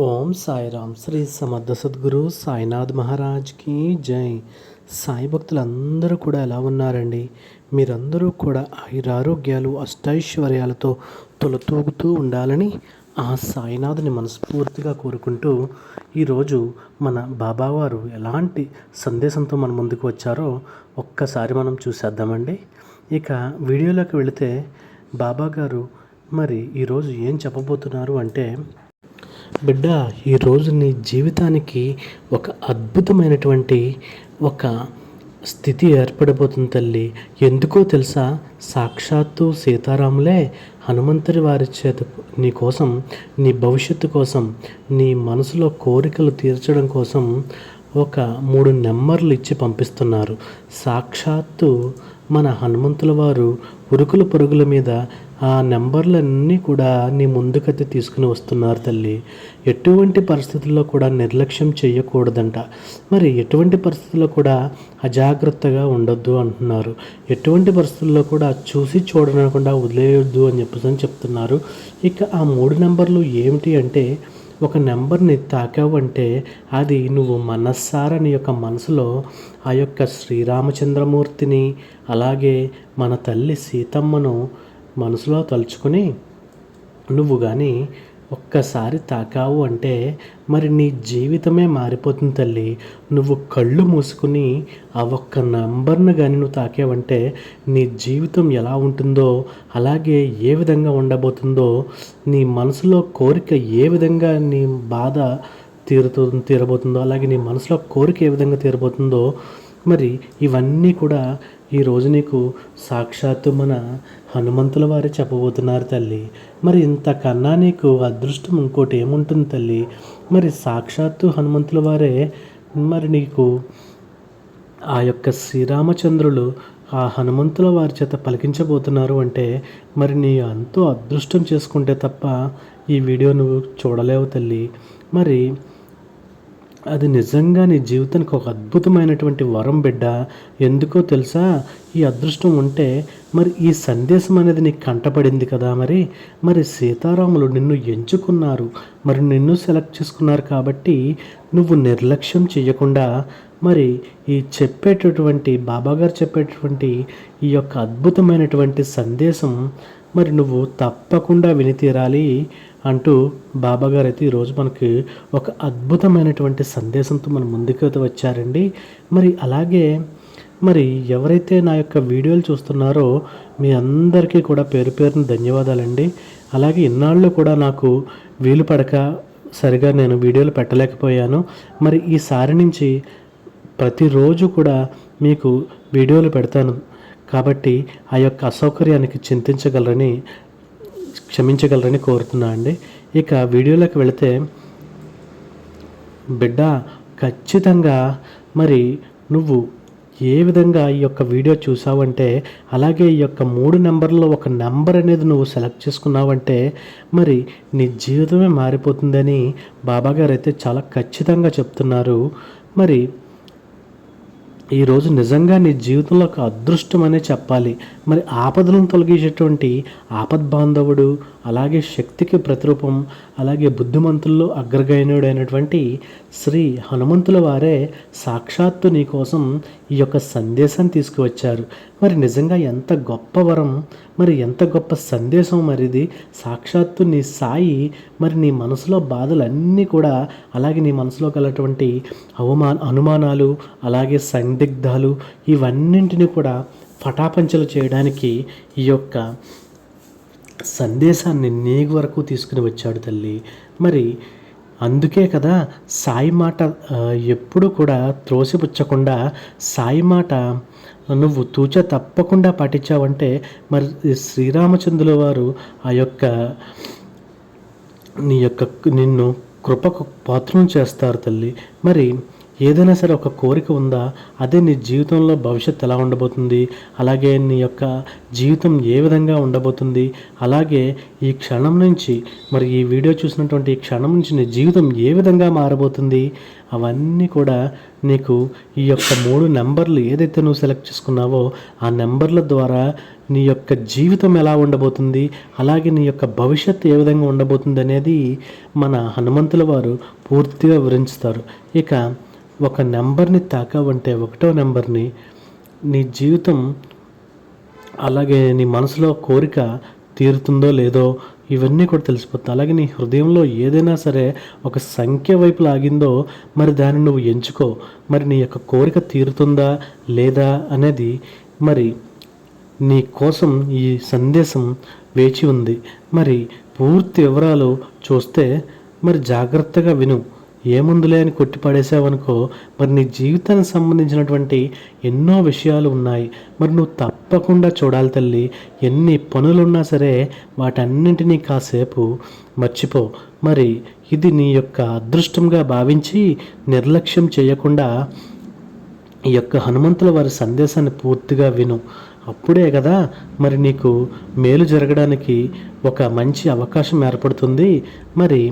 ఓం సాయిరామ్. శ్రీ సమర్థ సద్గురు సాయినాథ్ మహారాజ్కి జై. సాయి భక్తులందరూ కూడా ఎలా ఉన్నారండి? మీరందరూ కూడా ఆయురారోగ్యాలు అష్టైశ్వర్యాలతో తొలతూగుతూ ఉండాలని ఆ సాయినాథుని మనస్ఫూర్తిగా కోరుకుంటూ ఈరోజు మన బాబావారు ఎలాంటి సందేశంతో మన ముందుకు వచ్చారో ఒక్కసారి మనం చూసేద్దామండి. ఇక వీడియోలోకి వెళితే బాబా గారు మరి ఈరోజు ఏం చెప్పబోతున్నారు అంటే, బిడ్డ, ఈరోజు నీ జీవితానికి ఒక అద్భుతమైనటువంటి ఒక స్థితి ఏర్పడిపోతుంది తల్లి. ఎందుకో తెలుసా? సాక్షాత్తు సీతారాములే హనుమంతుడి వారి చేత నీ కోసం, నీ భవిష్యత్తు కోసం, నీ మనసులో కోరికలు తీర్చడం కోసం ఒక 3 నెంబర్లు ఇచ్చి పంపిస్తున్నారు. సాక్షాత్తు మన హనుమంతుల వారు ఉరుకుల పరుగుల మీద ఆ నెంబర్లన్నీ కూడా నీ ముందుకైతే తీసుకుని వస్తున్నారు తల్లి. ఎటువంటి పరిస్థితుల్లో కూడా నిర్లక్ష్యం చేయకూడదంట. మరి ఎటువంటి పరిస్థితుల్లో కూడా అజాగ్రత్తగా ఉండొద్దు అంటున్నారు. ఎటువంటి పరిస్థితుల్లో కూడా చూసి చూడనకుండా వదిలేయొద్దు అని చెప్తున్నారు. ఇక ఆ 3 నెంబర్లు ఏమిటి అంటే, ఒక నెంబర్ని తాకావంటే అది నువ్వు మనస్సారా నీ యొక్క మనసులో ఆ యొక్క శ్రీరామచంద్రమూర్తిని, అలాగే మన తల్లి సీతమ్మను మనసులో తలుచుకొని నువ్వు కానీ ఒక్కసారి తాకావు అంటే మరి నీ జీవితమే మారిపోతుంది తల్లి. నువ్వు కళ్ళు మూసుకుని ఆ ఒక్క నంబర్ను కానీ నువ్వు తాకావంటే నీ జీవితం ఎలా ఉంటుందో, అలాగే ఏ విధంగా ఉండబోతుందో, నీ మనసులో కోరిక ఏ విధంగా నీ బాధ తీరబోతుందో, అలాగే నీ మనసులో కోరిక ఏ విధంగా తీరబోతుందో, మరి ఇవన్నీ కూడా ఈరోజు నీకు సాక్షాత్తు మన హనుమంతుల వారే చెప్పబోతున్నారు తల్లి. మరి ఇంతకన్నా నీకు అదృష్టం ఇంకోటి ఏముంటుంది తల్లి? మరి సాక్షాత్తు హనుమంతుల వారే మరి నీకు ఆ యొక్క శ్రీరామచంద్రులు ఆ హనుమంతుల వారి చేత పలికించబోతున్నారు అంటే మరి నీ ఎంతో అదృష్టం చేసుకుంటే తప్ప ఈ వీడియో నువ్వు చూడలేవు తల్లి. మరి అది నిజంగా నీ జీవితానికి ఒక అద్భుతమైనటువంటి వరం బిడ్డ. ఎందుకో తెలుసా? ఈ అదృష్టం ఉంటే మరి ఈ సందేశం అనేది నీకు కంటపడింది కదా. మరి సీతారాములు నిన్ను ఎంచుకున్నారు, మరి నిన్ను సెలెక్ట్ చేసుకున్నారు కాబట్టి నువ్వు నిర్లక్ష్యం చేయకుండా మరి ఈ బాబాగారు చెప్పేటటువంటి ఈ యొక్క అద్భుతమైనటువంటి సందేశం మరి నువ్వు తప్పకుండా విని తీరాలి అంటూ బాబాగారు అయితే ఈరోజు మనకి ఒక అద్భుతమైనటువంటి సందేశంతో మన ముందుకైతే వచ్చారండి. మరి అలాగే మరి ఎవరైతే నా యొక్క వీడియోలు చూస్తున్నారో మీ అందరికీ కూడా పేరు పేరున ధన్యవాదాలండి. అలాగే ఇన్నాళ్ళు కూడా నాకు వీలు పడక సరిగా నేను వీడియోలు పెట్టలేకపోయాను. మరి ఈసారి నుంచి ప్రతిరోజు కూడా మీకు వీడియోలు పెడతాను కాబట్టి ఆ యొక్క అసౌకర్యానికి క్షమించగలరని కోరుతున్నా అండి. ఇక వీడియోలోకి వెళితే, బిడ్డ, ఖచ్చితంగా మరి నువ్వు ఏ విధంగా ఈ యొక్క వీడియో చూసావంటే, అలాగే ఈ యొక్క 3 నెంబర్లో ఒక నెంబర్ అనేది నువ్వు సెలెక్ట్ చేసుకున్నావంటే మరి నీ జీవితమే మారిపోతుందని బాబాగారు అయితే చాలా ఖచ్చితంగా చెప్తున్నారు. మరి ఈరోజు నిజంగా నీ జీవితంలో ఒక అదృష్టం అనే చెప్పాలి. మరి ఆపదలను తొలగించేటువంటి ఆపద్బాంధవుడు, అలాగే శక్తికి ప్రతిరూపం, అలాగే బుద్ధిమంతుల్లో అగ్రగణ్యుడైనటువంటి శ్రీ హనుమంతుల వారే సాక్షాత్తు నీ కోసం ఈ యొక్క సందేశాన్ని తీసుకువచ్చారు. మరి నిజంగా ఎంత గొప్ప వరం, మరి ఎంత గొప్ప సందేశం మరిది. సాక్షాత్తు నీ సాయి మరి నీ మనసులో బాధలన్నీ కూడా, అలాగే నీ మనసులో గలటువంటి అనుమానాలు, అలాగే సందిగ్ధాలు, ఇవన్నింటినీ కూడా పటాపంచలు చేయడానికి ఈ యొక్క సందేశాన్ని నీ వరకు తీసుకుని వచ్చాడు తల్లి. మరి అందుకే కదా సాయి మాట ఎప్పుడు కూడా త్రోసిపుచ్చకుండా, సాయి మాట నువ్వు తూచ తప్పకుండా పాటించావంటే మరి శ్రీరామచంద్రుల వారు ఆ యొక్క నిన్ను కృపకు పాత్రం చేస్తారు తల్లి. మరి ఏదైనా సరే ఒక కోరిక ఉందా? అదే నీ జీవితంలో భవిష్యత్తు ఎలా ఉండబోతుంది, అలాగే నీ యొక్క జీవితం ఏ విధంగా ఉండబోతుంది, అలాగే ఈ క్షణం నుంచి మరి ఈ వీడియో చూసినటువంటి ఈ క్షణం నుంచి నీ జీవితం ఏ విధంగా మారబోతుంది, అవన్నీ కూడా నీకు ఈ యొక్క 3 నెంబర్లు ఏదైతే నువ్వు సెలెక్ట్ చేసుకున్నావో ఆ నెంబర్ల ద్వారా నీ యొక్క జీవితం ఎలా ఉండబోతుంది, అలాగే నీ యొక్క భవిష్యత్తు ఏ విధంగా ఉండబోతుంది అనేది మన హనుమంతుల వారు పూర్తిగా వివరించుతారు. ఇక ఒక నెంబర్ని తాకావంటే 1వ నెంబర్ని నీ జీవితం అలాగే నీ మనసులో కోరిక తీరుతుందో లేదో ఇవన్నీ కూడా తెలిసిపోతాయి. అలాగే నీ హృదయంలో ఏదైనా సరే ఒక సంఖ్య వైపు లాగిందో మరి దాన్ని నువ్వు ఎంచుకో. మరి నీ యొక్క కోరిక తీరుతుందా లేదా అనేది మరి నీ కోసం ఈ సందేశం వేచి ఉంది. మరి పూర్తి వివరాలు చూస్తే మరి జాగ్రత్తగా విను. ఏముందులే అని కొట్టిపడేసావనుకో మరి నీ జీవితానికి సంబంధించినటువంటి ఎన్నో విషయాలు ఉన్నాయి. మరి నువ్వు తప్పకుండా చూడాలి తల్లి. ఎన్ని పనులున్నా సరే వాటన్నింటినీ కాసేపు మర్చిపో. మరి ఇది నీ యొక్క అదృష్టంగా భావించి నిర్లక్ష్యం చేయకుండా ఈ యొక్క హనుమంతుల వారి సందేశాన్ని పూర్తిగా విను. అప్పుడే కదా మరి నీకు మేలు జరగడానికి ఒక మంచి అవకాశం ఏర్పడుతుంది. మరి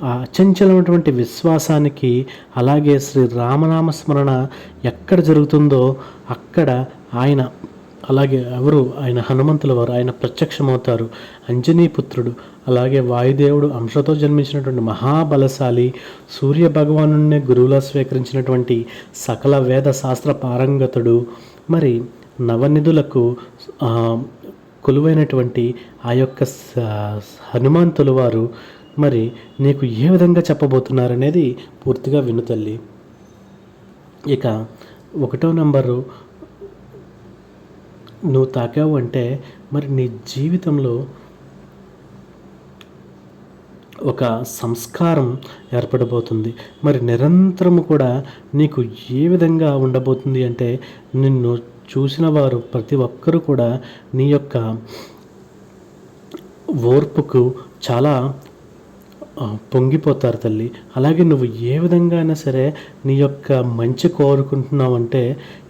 ఆ అచంచలమైనటువంటి విశ్వాసానికి అలాగే శ్రీ రామనామ స్మరణ ఎక్కడ జరుగుతుందో అక్కడ ఆయన అలాగే ఆయన హనుమంతుల వారు ఆయన ప్రత్యక్షమవుతారు. అంజనీపుత్రుడు అలాగే వాయుదేవుడు అంశతో జన్మించినటువంటి మహాబలశాలి, సూర్య భగవానునే గురువులా స్వీకరించినటువంటి సకల వేద శాస్త్ర పారంగతుడు, మరి నవనిధులకు కొలువైనటువంటి ఆ యొక్క హనుమంతుల వారు మరి నీకు ఏ విధంగా చెప్పబోతున్నారనేది పూర్తిగా విను తల్లి. ఇక 1వ నెంబరు నువ్వు తాకావు అంటే మరి నీ జీవితంలో ఒక సంస్కారం ఏర్పడబోతుంది. మరి నిరంతరము కూడా నీకు ఏ విధంగా ఉండబోతుంది అంటే నిన్ను చూసిన వారు ప్రతి ఒక్కరూ కూడా నీ యొక్క ఓర్పుకు చాలా పొంగిపోతారు తల్లి. అలాగే నువ్వు ఏ విధంగా అయినా సరే నీ యొక్క మంచి కోరుకుంటున్నావు అంటే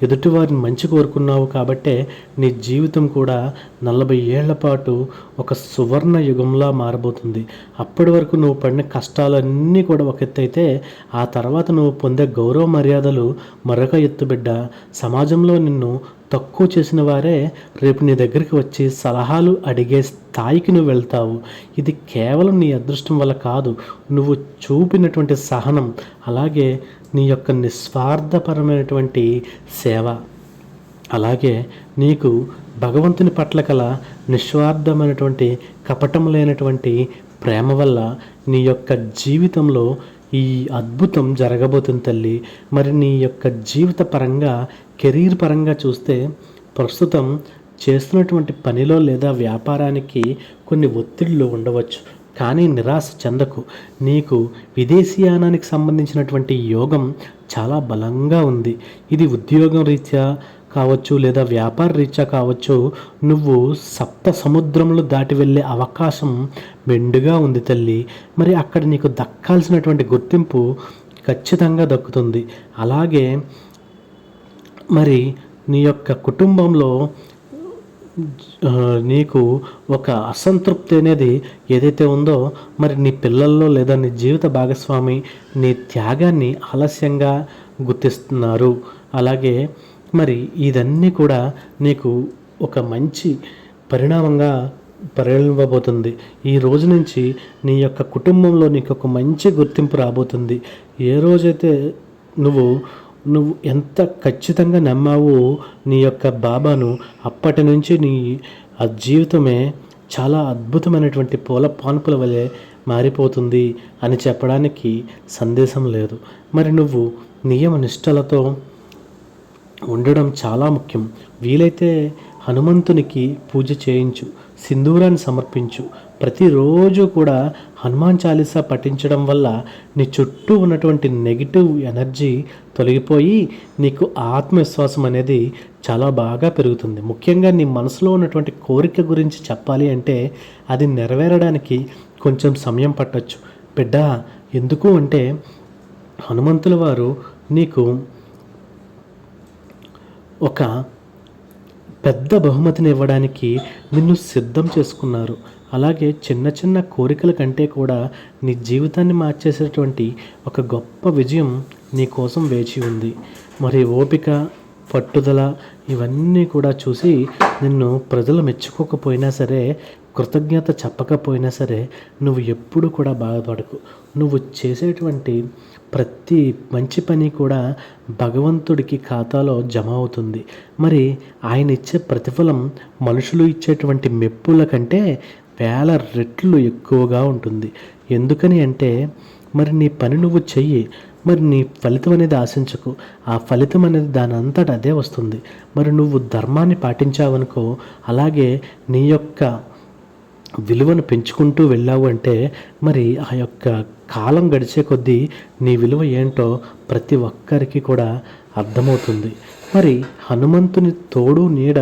ఎదుటివారిని మంచి కోరుకున్నావు కాబట్టే నీ జీవితం కూడా 40 ఏళ్ల పాటు ఒక సువర్ణ యుగంలా మారబోతుంది. అప్పటి వరకు నువ్వు పడిన కష్టాలన్నీ కూడా ఒక ఎత్తు అయితే ఆ తర్వాత నువ్వు పొందే గౌరవ మర్యాదలు మరొక ఎత్తు బిడ్డ. సమాజంలో నిన్ను తక్కువ చేసిన వారే రేపు నీ దగ్గరికి వచ్చి సలహాలు అడిగే స్థాయికి నువ్వు వెళ్తావు. ఇది కేవలం నీ అదృష్టం వల్ల కాదు, నువ్వు చూపినటువంటి సహనం అలాగే నీ యొక్క నిస్వార్థపరమైనటువంటి సేవ, అలాగే నీకు భగవంతుని పట్ల కల నిస్వార్థమైనటువంటి కపటం లేనటువంటి ప్రేమ వల్ల నీ యొక్క జీవితంలో ఈ అద్భుతం జరగబోతుంది తల్లి. మరి నీ యొక్క జీవిత పరంగా కెరీర్ పరంగా చూస్తే ప్రస్తుతం చేస్తున్నటువంటి పనిలో లేదా వ్యాపారానికి కొన్ని ఒత్తిళ్ళు ఉండవచ్చు. కానీ నిరాశ చెందకు. నీకు విదేశీయానానికి సంబంధించినటువంటి యోగం చాలా బలంగా ఉంది. ఇది ఉద్యోగం రీత్యా కావచ్చు లేదా వ్యాపార రీత్యా కావచ్చు, నువ్వు 7 సముద్రములు దాటి వెళ్ళే అవకాశం మెండుగా ఉంది తల్లి. మరి అక్కడ నీకు దక్కాల్సినటువంటి గుర్తింపు ఖచ్చితంగా దక్కుతుంది. అలాగే మరి నీ యొక్క కుటుంబంలో నీకు ఒక అసంతృప్తి అనేది ఏదైతే ఉందో మరి నీ పిల్లల్లో లేదా నీ జీవిత భాగస్వామి నీ త్యాగాన్ని ఆలస్యంగా గుర్తిస్తున్నారు. అలాగే మరి ఇదన్నీ కూడా నీకు ఒక మంచి పరిణామంగా పరిణమింపబోతుంది. ఈ రోజు నుంచి నీ యొక్క కుటుంబంలో నీకు ఒక మంచి గుర్తింపు రాబోతుంది. ఏ రోజైతే నువ్వు ఎంత ఖచ్చితంగా నమ్మావో నీ యొక్క బాబాను, అప్పటి నుంచి నీ ఆ జీవితమే చాలా అద్భుతమైనటువంటి పూల పాన్పుల వలె మారిపోతుంది అని చెప్పడానికి సందేశం లేదు. మరి నువ్వు నియమ నిష్టలతో ఉండడం చాలా ముఖ్యం. వీలైతే హనుమంతునికి పూజ చేయించు, సింధూరాన్ని సమర్పించు. ప్రతిరోజు కూడా హనుమాన్ చాలీసా పఠించడం వల్ల నీ చుట్టూ ఉన్నటువంటి నెగిటివ్ ఎనర్జీ తొలగిపోయి నీకు ఆత్మవిశ్వాసం అనేది చాలా బాగా పెరుగుతుంది. ముఖ్యంగా నీ మనసులో ఉన్నటువంటి కోరిక గురించి చెప్పాలి అంటే అది నెరవేరడానికి కొంచెం సమయం పట్టొచ్చు బిడ్డ. ఎందుకు అంటే హనుమంతుల వారు నీకు ఒక పెద్ద బహుమతిని ఇవ్వడానికి నిన్ను సిద్ధం చేసుకున్నారు. అలాగే చిన్న చిన్న కోరికల కంటే కూడా నీ జీవితాన్ని మార్చేసేటువంటి ఒక గొప్ప విజయం నీ కోసం వేచి ఉంది. మరి ఓపిక, పట్టుదల ఇవన్నీ కూడా చూసి నిన్ను ప్రజలు మెచ్చుకోకపోయినా సరే, కృతజ్ఞత చెప్పకపోయినా సరే, నువ్వు ఎప్పుడు కూడా బాధపడకు. నువ్వు చేసేటువంటి ప్రతి మంచి పని కూడా భగవంతుడికి ఖాతాలో జమ అవుతుంది. మరి ఆయన ఇచ్చే ప్రతిఫలం మనుషులు ఇచ్చేటువంటి మెప్పుల కంటే వేల రెట్లు ఎక్కువగా ఉంటుంది. ఎందుకని అంటే మరి నీ పని నువ్వు చెయ్యి, మరి నీ ఫలితం అనేది ఆశించకు. ఆ ఫలితం అనేది దాని అంతట అదే వస్తుంది. మరి నువ్వు ధర్మాన్ని పాటించావనుకో, అలాగే నీ యొక్క విలువను పెంచుకుంటూ వెళ్ళావు అంటే మరి ఆ యొక్క కాలం గడిచే కొద్దీ నీ విలువ ఏంటో ప్రతి ఒక్కరికి కూడా అర్థమవుతుంది. మరి హనుమంతుని తోడు నీడ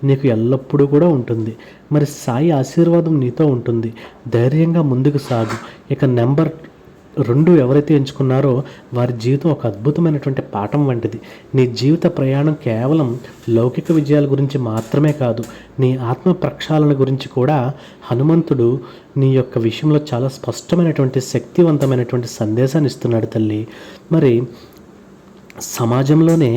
నీకు ఎల్లప్పుడూ కూడా ఉంటుంది. మరి సాయి ఆశీర్వాదం నీతో ఉంటుంది. ధైర్యంగా ముందుకు సాగు. ఇక నెంబర్ 2 ఎవరైతే ఎంచుకున్నారో వారి జీవితం ఒక అద్భుతమైనటువంటి పాఠం వంటిది. నీ జీవిత ప్రయాణం కేవలం లౌకిక విజయాల గురించి మాత్రమే కాదు, నీ ఆత్మ ప్రక్షాళన గురించి కూడా హనుమంతుడు నీ యొక్క విషయంలో చాలా స్పష్టమైనటువంటి శక్తివంతమైనటువంటి సందేశాన్ని ఇస్తున్నాడు తల్లి. మరి సమాజంలోనే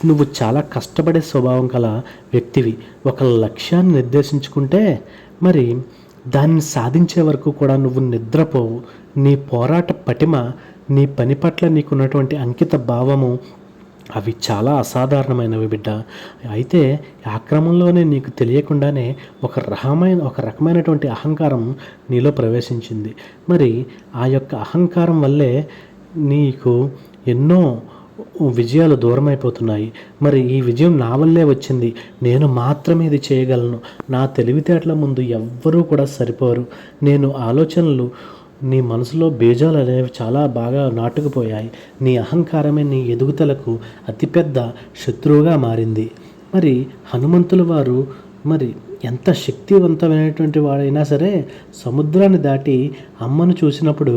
నువ్వు చాలా కష్టపడే స్వభావం గల వ్యక్తివి. ఒక లక్ష్యాన్ని నిర్దేశించుకుంటే మరి దాన్ని సాధించే వరకు కూడా నువ్వు నిద్రపోవు. నీ పోరాట పటిమ, నీ పని పట్ల నీకున్నటువంటి అంకిత భావము అవి చాలా అసాధారణమైనవి బిడ్డ. అయితే ఆ క్రమంలోనే నీకు తెలియకుండానే ఒక రకమైనటువంటి అహంకారం నీలో ప్రవేశించింది. మరి ఆ యొక్క అహంకారం వల్లే నీకు ఎన్నో విజయాలు దూరం అయిపోతున్నాయి. మరి ఈ విజయం నా వల్లే వచ్చింది, నేను మాత్రమే ఇది చేయగలను, నా తెలివితేటల ముందు ఎవ్వరూ కూడా సరిపోరు, నేను ఆలోచనలు నీ మనసులో బీజాలు అనేవి చాలా బాగా నాటుకుపోయాయి. నీ అహంకారమే నీ ఎదుగుదలకు అతిపెద్ద శత్రువుగా మారింది. మరి హనుమంతుల వారు మరి ఎంత శక్తివంతమైనటువంటి వాడైనా సరే సముద్రాన్ని దాటి అమ్మను చూసినప్పుడు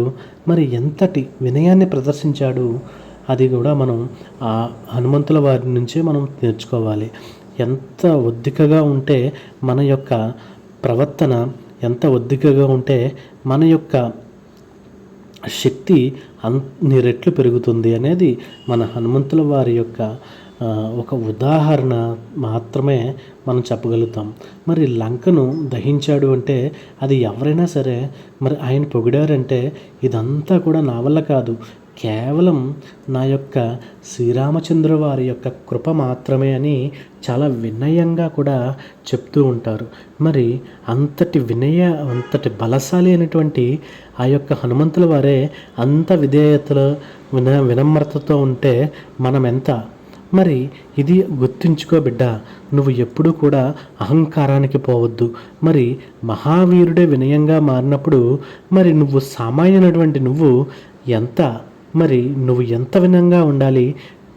మరి ఎంతటి వినయాన్ని ప్రదర్శించాడు. అది కూడా మనం ఆ హనుమంతుల వారి నుంచే మనం నేర్చుకోవాలి. ఎంత ఒద్దికగా ఉంటే మన యొక్క ప్రవర్తన, ఎంత ఒద్దికగా ఉంటే మన యొక్క శక్తి అన్ని రెట్లు పెరుగుతుంది అనేది మన హనుమంతుల వారి యొక్క ఒక ఉదాహరణ మాత్రమే మనం చెప్పగలుగుతాం. మరి లంకను దహించాడు అంటే అది ఎవరైనా సరే మరి ఆయన పొగిడారంటే ఇదంతా కూడా నా వల్ల కాదు, కేవలం నా యొక్క శ్రీరామచంద్ర వారి యొక్క కృప మాత్రమే అని చాలా వినయంగా కూడా చెప్తూ ఉంటారు. మరి అంతటి బలశాలి అయినటువంటి ఆ యొక్క హనుమంతుల వారే అంత విధేయతలో వినమ్రతతో ఉంటే మనం ఎంత. మరి ఇది గుర్తుంచుకో బిడ్డ, నువ్వు ఎప్పుడూ కూడా అహంకారానికి పోవద్దు. మరి మహావీరుడే వినయంగా మారినప్పుడు మరి నువ్వు సామాన్యమైనటువంటి నువ్వు నువ్వు ఎంత వినంగా ఉండాలి.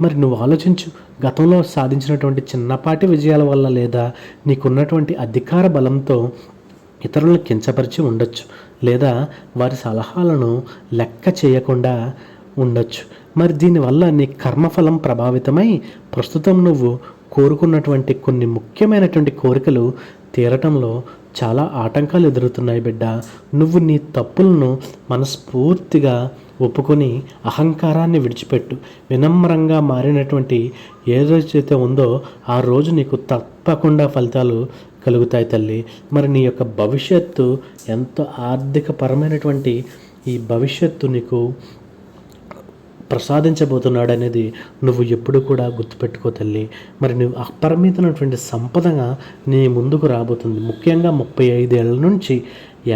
మరి నువ్వు ఆలోచించు, గతంలో సాధించినటువంటి చిన్నపాటి విజయాల వల్ల లేదా నీకున్నటువంటి అధికార బలంతో ఇతరులను కించపరిచి ఉండొచ్చు, లేదా వారి సలహాలను లెక్క చేయకుండా ఉండొచ్చు. మరి దీనివల్ల నీ కర్మఫలం ప్రభావితమై ప్రస్తుతం నువ్వు కోరుకున్నటువంటి కొన్ని ముఖ్యమైనటువంటి కోరికలు తీరటంలో చాలా ఆటంకాలు ఎదురుతున్నాయి బిడ్డ. నువ్వు నీ తప్పులను మనస్ఫూర్తిగా ఒప్పుకొని అహంకారాన్ని విడిచిపెట్టు. వినమ్రంగా మారినటువంటి ఏదైతే ఉందో ఆ రోజు నీకు తప్పకుండా ఫలితాలు కలుగుతాయి తల్లి. మరి నీ యొక్క భవిష్యత్తు ఎంతో ఆర్థికపరమైనటువంటి ఈ భవిష్యత్తు నీకు ప్రసాదించబోతున్నాడు అనేది నువ్వు ఎప్పుడు కూడా గుర్తుపెట్టుకో తల్లి. మరి నువ్వు అపరిమితమైనటువంటి సంపదగా నీ ముందుకు రాబోతుంది. ముఖ్యంగా 35 ఏళ్ల నుంచి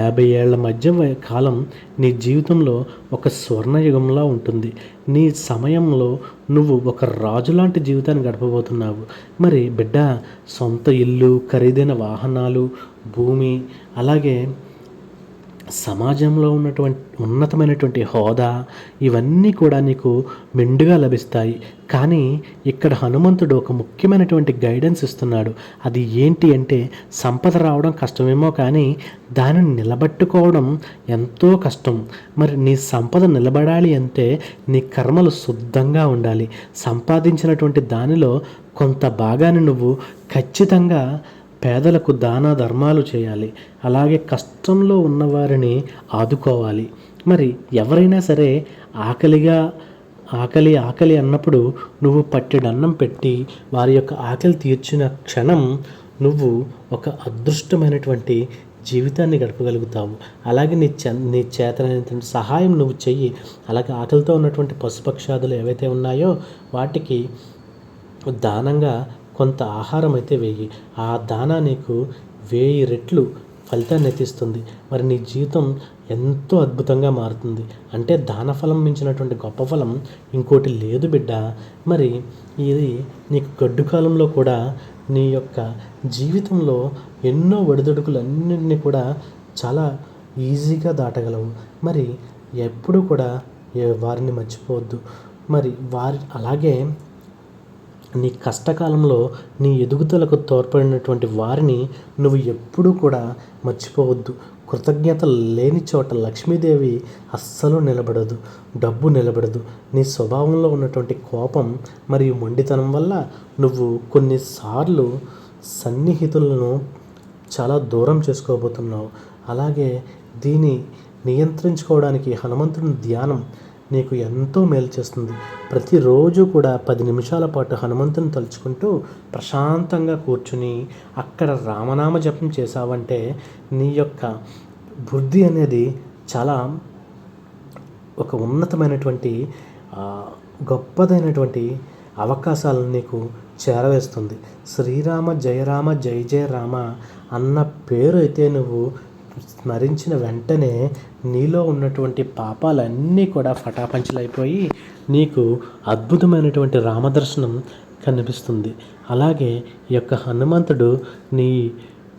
50 ఏళ్ల మధ్య కాలం నీ జీవితంలో ఒక స్వర్ణయుగంలా ఉంటుంది. నీ సమయంలో నువ్వు ఒక రాజులాంటి జీవితాన్ని గడపబోతున్నావు. మరి బిడ్డ, సొంత ఇల్లు, ఖరీదైన వాహనాలు, భూమి, అలాగే సమాజంలో ఉన్నతమైనటువంటి హోదా ఇవన్నీ కూడా నీకు మెండుగా లభిస్తాయి. కానీ ఇక్కడ హనుమంతుడు ఒక ముఖ్యమైనటువంటి గైడెన్స్ ఇస్తున్నాడు. అది ఏంటి అంటే, సంపద రావడం కష్టమేమో కానీ దానిని నిలబెట్టుకోవడం ఎంతో కష్టం. మరి నీ సంపద నిలబడాలి అంటే నీ కర్మలు శుద్ధంగా ఉండాలి. సంపాదించినటువంటి దానిలో కొంత భాగాన్ని నువ్వు ఖచ్చితంగా పేదలకు దాన ధర్మాలు చేయాలి. అలాగే కష్టంలో ఉన్నవారిని ఆదుకోవాలి. మరి ఎవరైనా సరే ఆకలి అన్నప్పుడు నువ్వు పట్టెడన్నం పెట్టి వారి యొక్క ఆకలి తీర్చిన క్షణం నువ్వు ఒక అదృష్టమైనటువంటి జీవితాన్ని గడపగలుగుతావు. అలాగే నీ చేతనైనటువంటి సహాయం నువ్వు చెయ్యి. అలాగే ఆకలితో ఉన్నటువంటి పశుపక్షాదులు ఏవైతే ఉన్నాయో వాటికి దానంగా కొంత ఆహారం అయితే వేయి. ఆ దానా నీకు 1000 రెట్లు ఫలితాన్ని ఎత్తిస్తుంది. మరి నీ జీవితం ఎంతో అద్భుతంగా మారుతుంది. అంటే దాన ఫలం మించినటువంటి గొప్ప ఫలం ఇంకోటి లేదు బిడ్డ. మరి ఇది నీకు గడ్డు కాలంలో కూడా నీ యొక్క జీవితంలో ఎన్నో ఒడిదుడుకులన్నింటినీ కూడా చాలా ఈజీగా దాటగలవు. మరి ఎప్పుడూ కూడా వారిని మర్చిపోవద్దు. మరి అలాగే నీ కష్టకాలంలో నీ ఎదుగుదలకు తోడ్పడినటువంటి వారిని నువ్వు ఎప్పుడూ కూడా మర్చిపోవద్దు. కృతజ్ఞత లేని చోట లక్ష్మీదేవి అస్సలు నిలబడదు, డబ్బు నిలబడదు. నీ స్వభావంలో ఉన్నటువంటి కోపం మరియు మొండితనం వల్ల నువ్వు కొన్నిసార్లు సన్నిహితులను చాలా దూరం చేసుకోబోతున్నావు. అలాగే దీన్ని నియంత్రించుకోవడానికి హనుమంతుని ధ్యానం నీకు ఎంతో మేలు చేస్తుంది. ప్రతిరోజు కూడా 10 నిమిషాల పాటు హనుమంతుని తలుచుకుంటూ ప్రశాంతంగా కూర్చుని అక్కడ రామనామ జపం చేశావంటే నీ యొక్క బుద్ధి అనేది చాలా ఒక ఉన్నతమైనటువంటి గొప్పదైనటువంటి అవకాశాలను నీకు చేరవేస్తుంది. శ్రీరామ జయరామ జయ జయ రామ అన్న పేరు అయితే నువ్వు స్మరించిన వెంటనే నీలో ఉన్నటువంటి పాపాలన్నీ కూడా ఫటాపంచలైపోయి నీకు అద్భుతమైనటువంటి రామదర్శనం కనిపిస్తుంది. అలాగే ఈ యొక్క హనుమంతుడు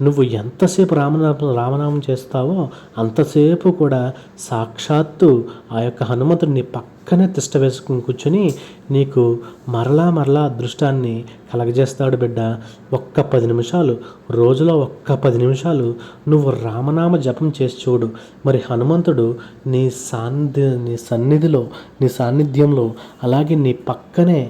నువ్వు ఎంతసేపు రామనామం చేస్తావో అంతసేపు కూడా సాక్షాత్తు ఆ యొక్క హనుమంతుడు నీ పక్కనే తిష్ట వేసుకుని కూర్చొని నీకు మరలా అదృష్టాన్ని కలగజేస్తాడు బిడ్డ. ఒక్క 10 నిమిషాలు రోజులో 10 నిమిషాలు నువ్వు రామనామ జపం చేసి చూడు. మరి హనుమంతుడు నీ సన్నిధిలో నీ సాన్నిధ్యంలో అలాగే నీ పక్కనే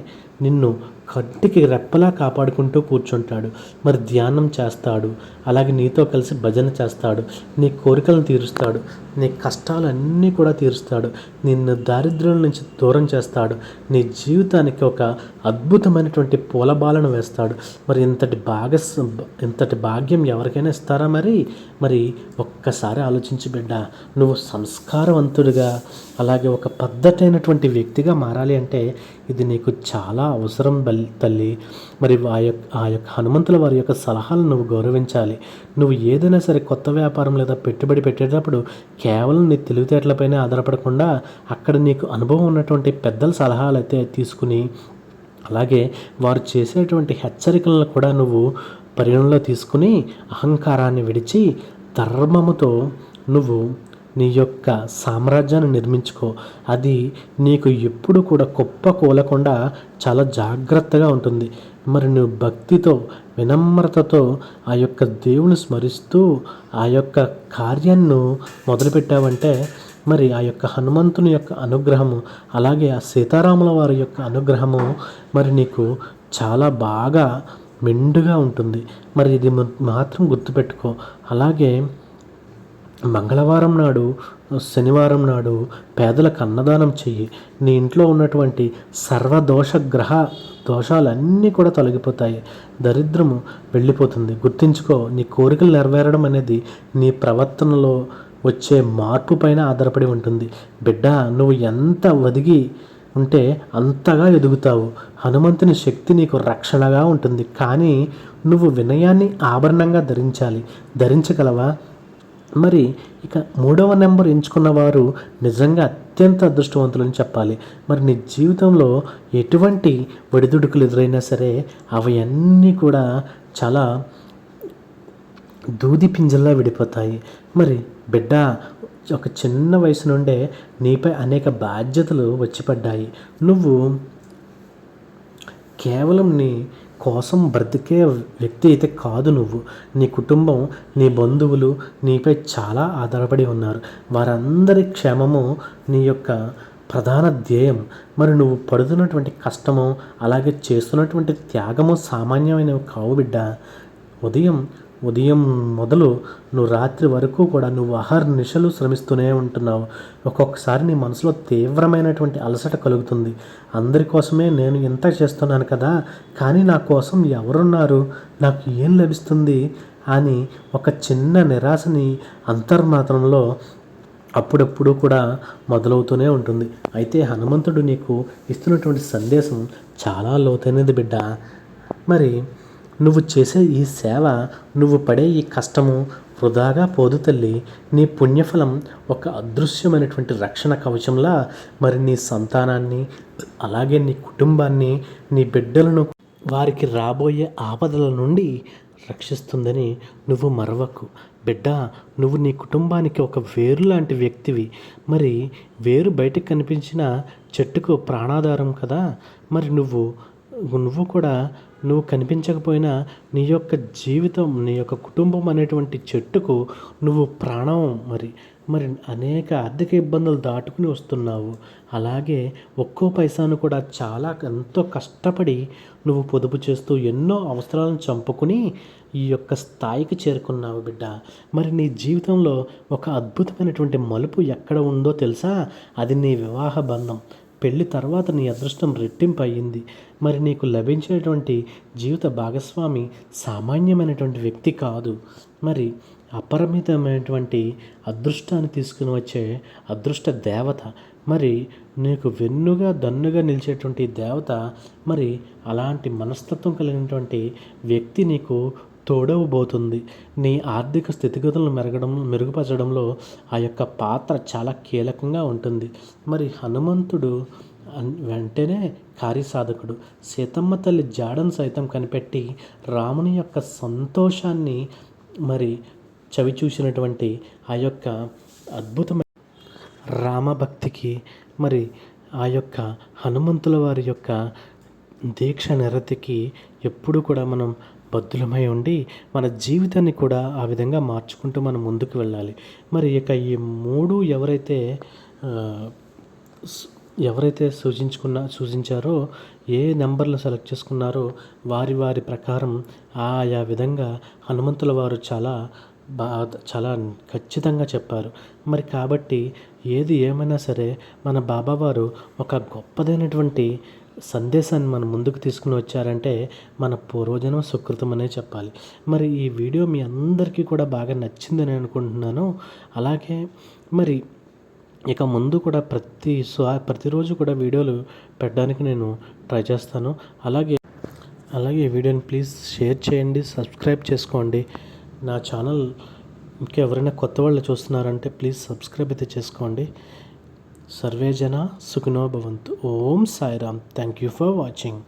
నిన్ను కంటికి రెప్పలా కాపాడుకుంటూ కూర్చుంటాడు. మరి ధ్యానం చేస్తాడు. అలాగే నీతో కలిసి భజన చేస్తాడు. నీ కోరికలను తీరుస్తాడు. నీ కష్టాలన్నీ కూడా తీరుస్తాడు. నిన్ను దారిద్ర్యం నుంచి దూరం చేస్తాడు. నీ జీవితానికి ఒక అద్భుతమైనటువంటి పూలబాలను వేస్తాడు. మరి ఇంతటి భాగ్యం ఎవరికైనా ఇస్తారా? మరి ఒక్కసారి ఆలోచించి బిడ్డ. నువ్వు సంస్కారవంతుడిగా అలాగే ఒక పద్ధతైనటువంటి వ్యక్తిగా మారాలి అంటే ఇది నీకు చాలా అవసరం తల్లి. మరి ఆ యొక్క హనుమంతుల వారి యొక్క సలహాలను నువ్వు గౌరవించాలి. నువ్వు ఏదైనా సరే కొత్త వ్యాపారం లేదా పెట్టుబడి పెట్టేటప్పుడు కేవలం నీ తెలివితేటలపైనే ఆధారపడకుండా అక్కడ నీకు అనుభవం ఉన్నటువంటి పెద్దల సలహాలు అయితే తీసుకుని అలాగే వారు చేసేటువంటి హెచ్చరికలను కూడా నువ్వు పరిగణలో తీసుకుని అహంకారాన్ని విడిచి ధర్మముతో నువ్వు నీ యొక్క సామ్రాజ్యాన్ని నిర్మించుకో. అది నీకు ఎప్పుడు కూడా కూలకుండా చాలా జాగ్రత్తగా ఉంటుంది. మరి నువ్వు భక్తితో వినమ్రతతో ఆ యొక్క దేవుని స్మరిస్తూ ఆ యొక్క కార్యాన్ని మొదలుపెట్టావంటే మరి ఆ యొక్క హనుమంతుని యొక్క అనుగ్రహము అలాగే ఆ సీతారాముల వారి యొక్క అనుగ్రహము మరి నీకు చాలా బాగా మెండుగా ఉంటుంది. మరి ఇది మాత్రం గుర్తుపెట్టుకో. అలాగే మంగళవారం నాడు శనివారం నాడు పేదలకు అన్నదానం చెయ్యి. నీ ఇంట్లో ఉన్నటువంటి గ్రహ దోషాలన్నీ కూడా తొలగిపోతాయి. దరిద్రము వెళ్ళిపోతుంది. గుర్తుంచుకో, నీ కోరికలు నెరవేరడం అనేది నీ ప్రవర్తనలో వచ్చే మార్పు పైన ఆధారపడి ఉంటుంది. బిడ్డ, నువ్వు ఎంత ఒదిగి ఉంటే అంతగా ఎదుగుతావు. హనుమంతుని శక్తి నీకు రక్షణగా ఉంటుంది. కానీ నువ్వు వినయాన్ని ఆభరణంగా ధరించగలవా? మరి ఇక 3వ నెంబర్ ఎంచుకున్న వారు నిజంగా అత్యంత అదృష్టవంతులని చెప్పాలి. మరి నీ జీవితంలో ఎటువంటి ఒడిదుడుకులు ఎదురైనా సరే అవన్నీ కూడా చాలా దూది పింజల్లా విడిపోతాయి. మరి బిడ్డ, ఒక చిన్న వయసు నుండే నీపై అనేక బాధ్యతలు వచ్చి పడ్డాయి. నువ్వు కేవలం నీ కోసం బ్రతికే వ్యక్తి అయితే కాదు. నువ్వు, నీ కుటుంబం, నీ బంధువులు నీపై చాలా ఆధారపడి ఉన్నారు. వారందరి క్షేమము నీ యొక్క ప్రధాన ధ్యేయం. మరి నువ్వు పడుతున్నటువంటి కష్టము, అలాగే చేస్తున్నటువంటి త్యాగము సామాన్యమైనవి కావు బిడ్డ. ఉదయం మొదలు నువ్వు రాత్రి వరకు కూడా నువ్వు అహర్నిశలు శ్రమిస్తూనే ఉంటున్నావు. ఒక్కొక్కసారి నీ మనసులో తీవ్రమైనటువంటి అలసట కలుగుతుంది. అందరి కోసమే నేను ఇంత చేస్తున్నాను కదా, కానీ నా కోసం ఎవరున్నారు, నాకు ఏం లభిస్తుంది అని ఒక చిన్న నిరాశని అంతర్మాత్రంలో అప్పుడప్పుడు కూడా మొదలవుతూనే ఉంటుంది. అయితే హనుమంతుడు నీకు ఇస్తున్నటువంటి సందేశం చాలా లోతైనది బిడ్డ. మరి నువ్వు చేసే ఈ సేవ, నువ్వు పడే ఈ కష్టము వృధాగా పోదు తల్లి. నీ పుణ్యఫలం ఒక అదృశ్యమైనటువంటి రక్షణ కవచంలా మరి నీ సంతానాన్ని, అలాగే నీ కుటుంబాన్ని, నీ బిడ్డలను వారికి రాబోయే ఆపదల నుండి రక్షిస్తుందని నువ్వు మరవకు బిడ్డ. నువ్వు నీ కుటుంబానికి ఒక వేరు లాంటి వ్యక్తివి. మరి వేరు బయటకు కనిపించిన చెట్టుకు ప్రాణాధారం కదా. మరి నువ్వు కూడా నువ్వు కనిపించకపోయినా నీ యొక్క జీవితం, నీ యొక్క కుటుంబం అనేటువంటి చెట్టుకు నువ్వు ప్రాణం. మరి అనేక ఆర్థిక ఇబ్బందులు దాటుకుని వస్తున్నావు. అలాగే ఒక్కో పైసాను కూడా ఎంతో కష్టపడి నువ్వు పొదుపు చేస్తూ ఎన్నో అవసరాలను చంపుకుని ఈ యొక్క స్థాయికి చేరుకున్నావు బిడ్డ. మరి నీ జీవితంలో ఒక అద్భుతమైనటువంటి మలుపు ఎక్కడ ఉందో తెలుసా? అది నీ వివాహ బంధం. పెళ్ళి తర్వాత నీ అదృష్టం రెట్టింపు అయ్యింది. మరి నీకు లభించేటువంటి జీవిత భాగస్వామి సామాన్యమైనటువంటి వ్యక్తి కాదు. మరి అపరిమితమైనటువంటి అదృష్టాన్ని తీసుకుని వచ్చే అదృష్ట దేవత. మరి నీకు వెన్నుగా దన్నుగా నిలిచేటువంటి దేవత. మరి అలాంటి మనస్తత్వం కలిగినటువంటి వ్యక్తి నీకు తోడవబోతుంది. నీ ఆర్థిక స్థితిగతులను మెరుగుపరచడంలో ఆ యొక్క పాత్ర చాలా కీలకంగా ఉంటుంది. మరి హనుమంతుడు వెంటనే కార్యసాధకుడు. సీతమ్మ తల్లి జాడను సైతం కనిపెట్టి రాముని యొక్క సంతోషాన్ని మరి చవిచూసినటువంటి ఆ యొక్క అద్భుతమైన రామభక్తికి, మరి ఆ యొక్క హనుమంతుల వారి యొక్క దీక్ష నిరతికి ఎప్పుడు కూడా మనం బద్ధులమై ఉండి మన జీవితాన్ని కూడా ఆ విధంగా మార్చుకుంటూ మనం ముందుకు వెళ్ళాలి. మరి ఇక ఈ మూడు ఎవరైతే సూచించారో, ఏ నెంబర్లు సెలెక్ట్ చేసుకున్నారో వారి ప్రకారం ఆయా విధంగా హనుమంతుల వారు చాలా ఖచ్చితంగా చెప్పారు. మరి కాబట్టి ఏది ఏమైనా సరే మన బాబావారు ఒక గొప్పదైనటువంటి సందేశాన్ని మన ముందుకు తీసుకుని వచ్చారంటే మన పూర్వజన్మ సుకృతం అనే చెప్పాలి. మరి ఈ వీడియో మీ అందరికీ కూడా బాగా నచ్చిందని అనుకుంటున్నాను. అలాగే మరి ఇక ముందు కూడా ప్రతిరోజు కూడా వీడియోలు పెట్టడానికి నేను ట్రై చేస్తాను. అలాగే ఈ వీడియోని ప్లీజ్ షేర్ చేయండి, సబ్స్క్రైబ్ చేసుకోండి. నా ఛానల్ ఇంకా ఎవరైనా కొత్త వాళ్ళు చూస్తున్నారంటే ప్లీజ్ సబ్స్క్రైబ్ అయితే చేసుకోండి. సర్వే జన సుఖినో భవంతు. Om Sairam. Thank you for watching.